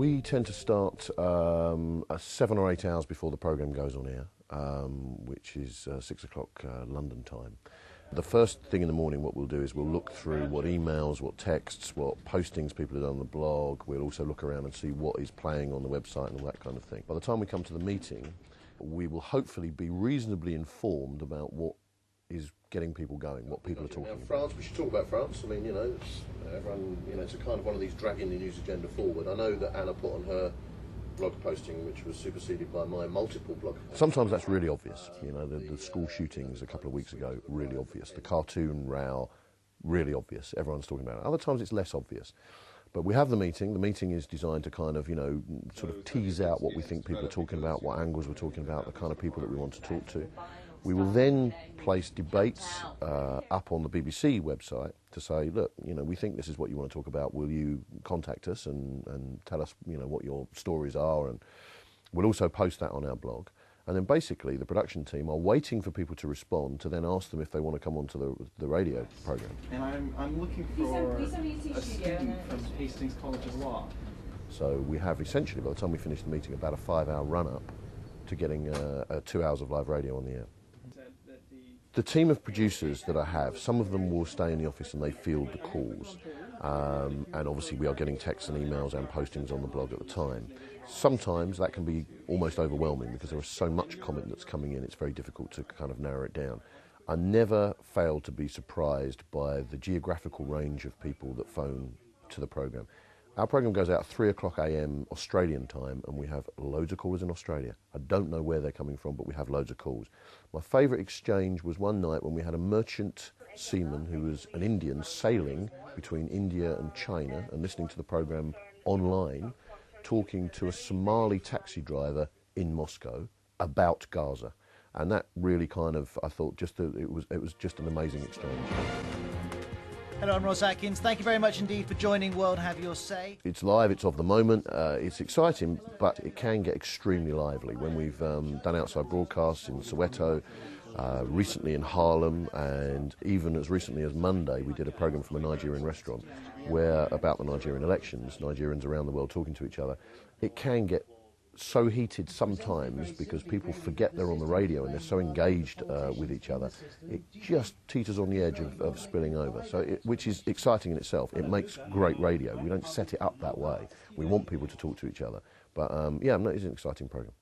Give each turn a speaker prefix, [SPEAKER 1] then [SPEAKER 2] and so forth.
[SPEAKER 1] We tend to start 7 or 8 hours before the programme goes on air, which is 6 o'clock London time. The first thing in the morning, what we'll do is we'll look through what emails, what texts, what postings people have done on the blog. We'll also look around and see what is playing on the website and all that kind of thing. By the time we come to the meeting, we will hopefully be reasonably informed about what is getting people going, what people are talking about. France, we should talk about France. I mean, everyone, it's a kind of one of these dragging the news agenda forward. I know that Anna put on her blog posting, which was superseded by my multiple blog. Sometimes that's really obvious. The school shootings a couple of weeks ago, really obvious. The cartoon row, really obvious. Everyone's talking about it. Other times it's less obvious. But we have the meeting. The meeting is designed to kind of, sort of tease out what we think people are talking about, what angles we're talking about, the kind of people that we want to talk to. We will then place debates up on the BBC website to say, look, we think this is what you want to talk about. Will you contact us and tell us, what your stories are? And we'll also post that on our blog. And then basically the production team are waiting for people to respond to then ask them if they want to come onto the radio programme.
[SPEAKER 2] And I'm looking for a student from Hastings College of Law.
[SPEAKER 1] So we have essentially, by the time we finish the meeting, about a 5-hour run-up to getting 2 hours of live radio on the air. The team of producers that I have, some of them will stay in the office and they field the calls. And obviously we are getting texts and emails and postings on the blog at the time. Sometimes that can be almost overwhelming because there is so much comment that's coming in, it's very difficult to kind of narrow it down. I never fail to be surprised by the geographical range of people that phone to the programme. Our programme goes out at 3 o'clock AM Australian time, and we have loads of callers in Australia. I don't know where they're coming from, but we have loads of calls. My favourite exchange was one night when we had a merchant seaman who was an Indian sailing between India and China and listening to the programme online, talking to a Somali taxi driver in Moscow about Gaza. And that really kind of, I thought, it was just an amazing exchange.
[SPEAKER 3] Hello, I'm Ross Atkins. Thank you very much indeed for joining World Have Your Say.
[SPEAKER 1] It's live, it's of the moment, it's exciting, but it can get extremely lively. When we've done outside broadcasts in Soweto, recently in Harlem, and even as recently as Monday, we did a programme from a Nigerian restaurant about the Nigerian elections, Nigerians around the world talking to each other. It can get so heated sometimes because people forget they're on the radio and they're so engaged with each other. It just teeters on the edge of spilling over, which is exciting in itself. It makes great radio. We don't set it up that way. We want people to talk to each other. But it's an exciting programme.